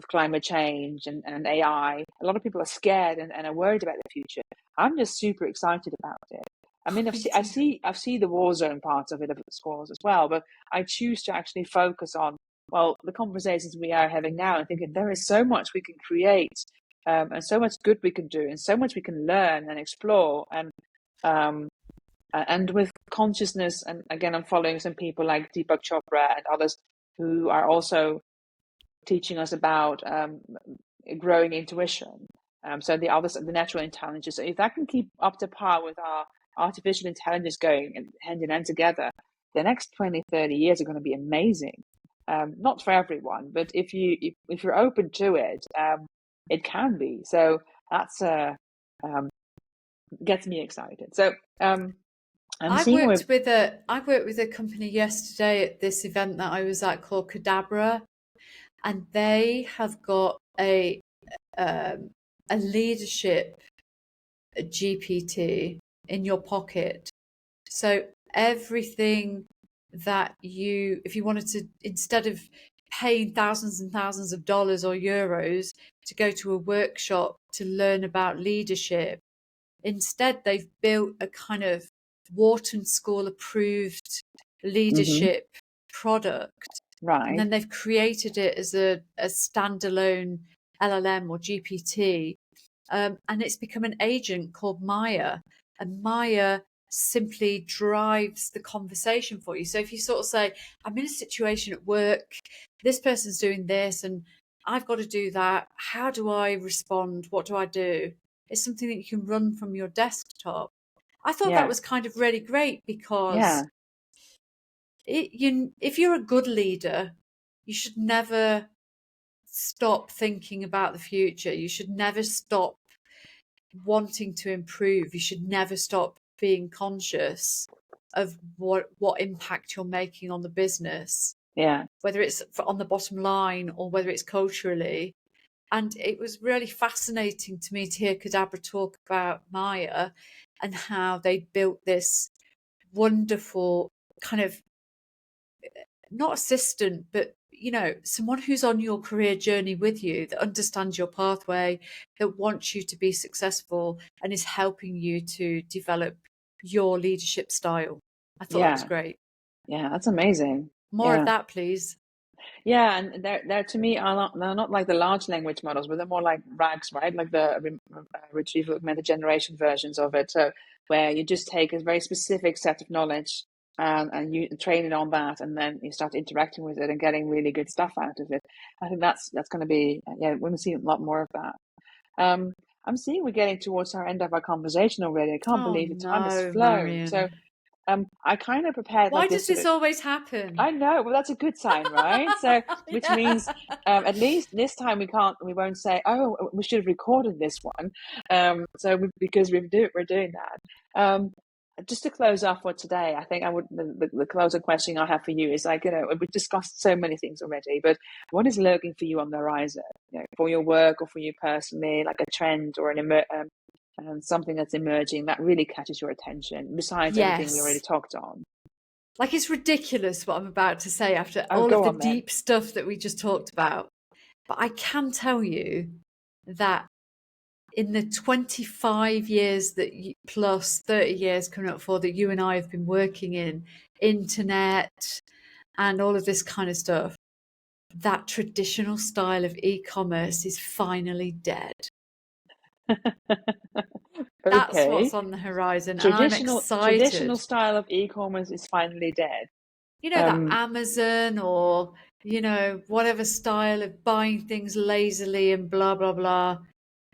climate change and AI, a lot of people are scared and are worried about the future. I'm just super excited about it. I mean, Me too. I see the war zone parts of it, of the scores as well, but I choose to actually focus on, well, the conversations we are having now and thinking there is so much we can create, and so much good we can do and so much we can learn and explore um, and with consciousness. And again, I'm following some people like Deepak Chopra and others who are also teaching us about growing intuition. So the natural intelligence. So if that can keep up to par with our artificial intelligence going hand in hand together, the next 20, 30 years are going to be amazing. Not for everyone, but if you're open to it, it can be. So that's gets me excited. So I'm I seeing worked with with a company yesterday at this event that I was at called Cadabra, and they have got a leadership GPT in your pocket. So everything that if you wanted to, instead of paying thousands and thousands of dollars or euros to go to a workshop to learn about leadership, instead they've built a kind of Wharton School approved mhm, leadership product, and right, then they've created it as a standalone LLM or GPT, and it's become an agent called Maya, and Maya simply drives the conversation for you. So if you sort of say, I'm in a situation at work, this person's doing this, and I've got to do that. How do I respond? What do I do? It's something that you can run from your desktop. I thought that yeah, was kind of really great because yeah, if you're a good leader, you should never stop thinking about the future. You should never stop wanting to improve. You should never stop being conscious of what impact you're making on the business, yeah, whether it's on the bottom line or whether it's culturally. And it was really fascinating to me to hear Kadabra talk about Maya and how they built this wonderful kind of, not assistant, but someone who's on your career journey with you, that understands your pathway, that wants you to be successful and is helping you to develop your leadership style. I thought that was yeah, great. yeah. That's amazing. More of Yeah. that, please. Yeah, and they're to me are not, they're not like the large language models, but they're more like RAGs, right? Like the retrieval augmented generation versions of it. So where you just take a very specific set of knowledge and you train it on that, and then you start interacting with it and getting really good stuff out of it. I think that's going to be, yeah, we're going to see a lot more of that. I'm seeing we're getting towards our end of our conversation already. I can't Oh believe the time has no, flown. So Marion. I kind of prepared Why like does this sort this of, always happen? I know. Well, that's a good sign, right? So, which means Yeah. at least this time we won't say, "Oh, we should have recorded this one." Because we're doing that. Just to close off for today, I think the closing question I have for you is like, we've discussed so many things already, but what is lurking for you on the horizon? For your work or for you personally, like a trend or something that's emerging that really catches your attention, besides everything we already Yes. talked on. Like, it's ridiculous what I'm about to say after Oh, all of go the on then. deep stuff that we just talked about. But I can tell you that in the 25 years plus 30 years coming up for that you and I have been working in internet and all of this kind of stuff, that traditional style of e-commerce is finally dead. That's what's Okay. on the horizon, and I'm Traditional excited. style of e-commerce is finally dead. You know, that Amazon or, you know, whatever style of buying things lazily and blah, blah, blah.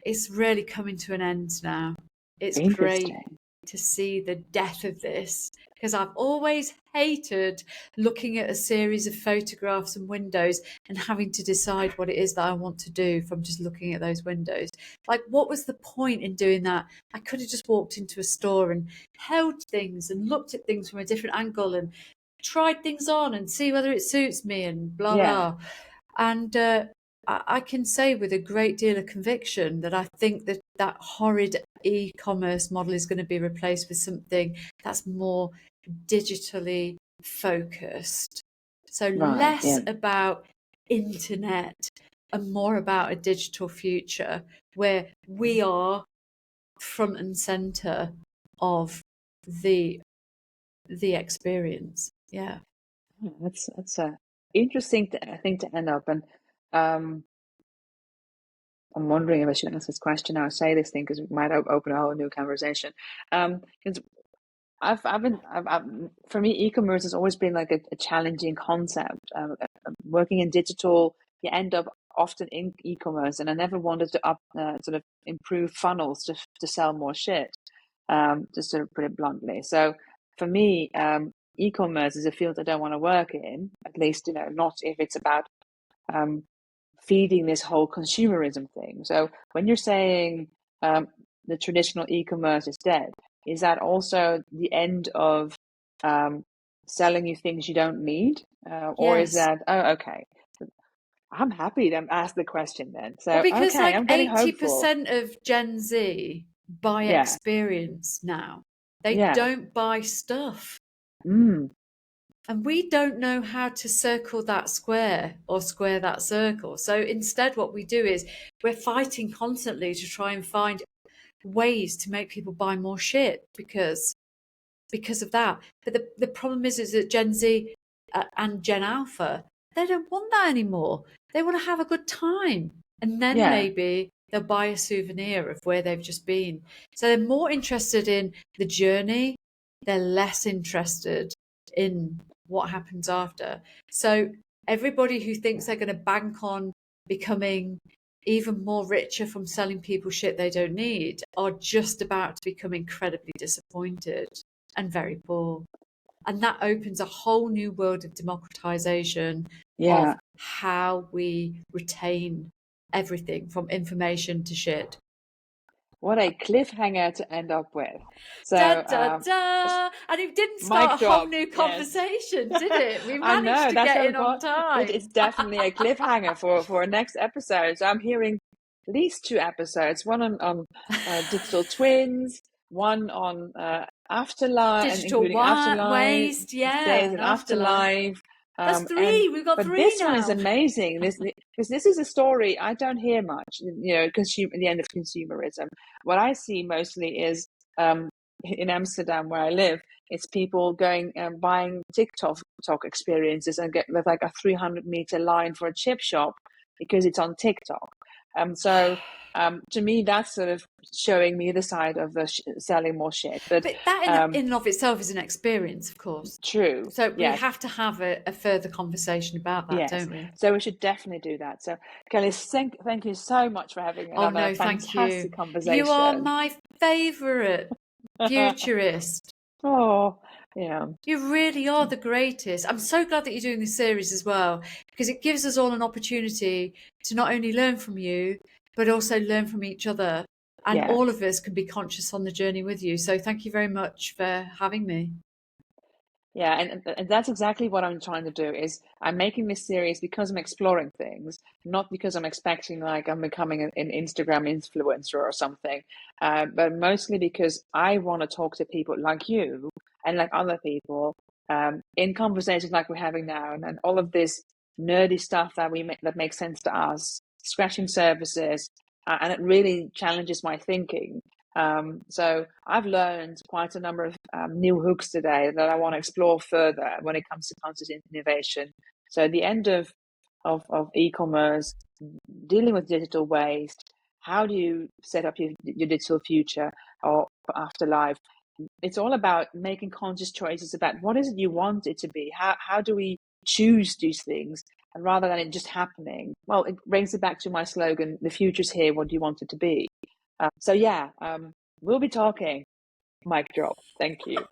It's really coming to an end now. It's great Interesting. to see the death of this, because I've always hated looking at a series of photographs and windows and having to decide what it is that I want to do from just looking at those windows. Like, what was the point in doing that? I could have just walked into a store and held things and looked at things from a different angle and tried things on and see whether it suits me and blah, Yeah. blah. And I can say with a great deal of conviction that I think that that horrid e-commerce model is going to be replaced with something that's more digitally focused. So Right. less Yeah. about internet and more about a digital future where we are front and center of the experience. Yeah. That's a interesting thing to end up. And um, I'm wondering if I should ask this question or say this thing because we might open a whole new conversation. Because for me, e-commerce has always been like a challenging concept. Working in digital, you end up often in e-commerce, and I never wanted to sort of improve funnels to sell more shit. To sort of put it bluntly. So for me, e-commerce is a field I don't want to work in. At least, you know, not if it's about um, feeding this whole consumerism thing. So when you're saying the traditional e-commerce is dead, is that also the end of selling you things you don't need, or is Yes. that okay? I'm happy to ask the question then. Well, So because okay, like I'm getting hopeful. 80% of Gen Z buy Yeah, experience now. They yeah. don't buy stuff. Mm, And we don't know how to circle that square or square that circle. So instead, what we do is we're fighting constantly to try and find ways to make people buy more shit because of that. But the problem is that Gen Z and Gen Alpha, they don't want that anymore. They want to have a good time. And then yeah. maybe they'll buy a souvenir of where they've just been. So they're more interested in the journey. They're less interested in what happens after. So everybody who thinks they're going to bank on becoming even more richer from selling people shit they don't need are just about to become incredibly disappointed and very poor. And that opens a whole new world of democratization of Yeah. how we retain everything from information to shit. What a cliffhanger to end up with. Da So, da da! And it didn't start mic a whole drop. new Yes. conversation, did it? We I managed know to that's get what we in on got. time. It's definitely a cliffhanger for a next episode. So I'm hearing at least two episodes. One on digital twins. One on afterlife and Digital including afterlife waste, yeah, days and and afterlife. afterlife. That's And three. We've got but three this one is now. amazing. This because this is a story I don't hear much. You know, the end of consumerism. What I see mostly is in Amsterdam where I live. It's people going and buying TikTok experiences and get with like a 300-meter line for a chip shop because it's on TikTok. So to me, that's sort of showing me the side of the selling more shit. But But that in and of itself is an experience, of course. true, So we yes, have to have a further conversation about that, yes. don't we? So we should definitely do that. So Kelly, thank you so much for having Oh another no, thank you. fantastic You are conversation. my favourite futurist. Oh, yeah, You really are the greatest. I'm so glad that you're doing this series as well, because it gives us all an opportunity to not only learn from you, but also learn from each other. And yeah. all of us can be conscious on the journey with you. So thank you very much for having me. Yeah, and that's exactly what I'm trying to do is I'm making this series because I'm exploring things, not because I'm expecting like I'm becoming an Instagram influencer or something, but mostly because I want to talk to people like you and like other people in conversations like we're having now, and all of this nerdy stuff that that makes sense to us, scratching surfaces, and it really challenges my thinking. So I've learned quite a number of new hooks today that I want to explore further when it comes to conscious innovation. So at the end of of e-commerce, dealing with digital waste. How do you set up your digital future or afterlife? It's all about making conscious choices about what is it you want it to be. How do we choose these things, and rather than it just happening? Well, it brings it back to my slogan: "The future's here. What do you want it to be?" So yeah, we'll be talking. Mic drop. Thank you.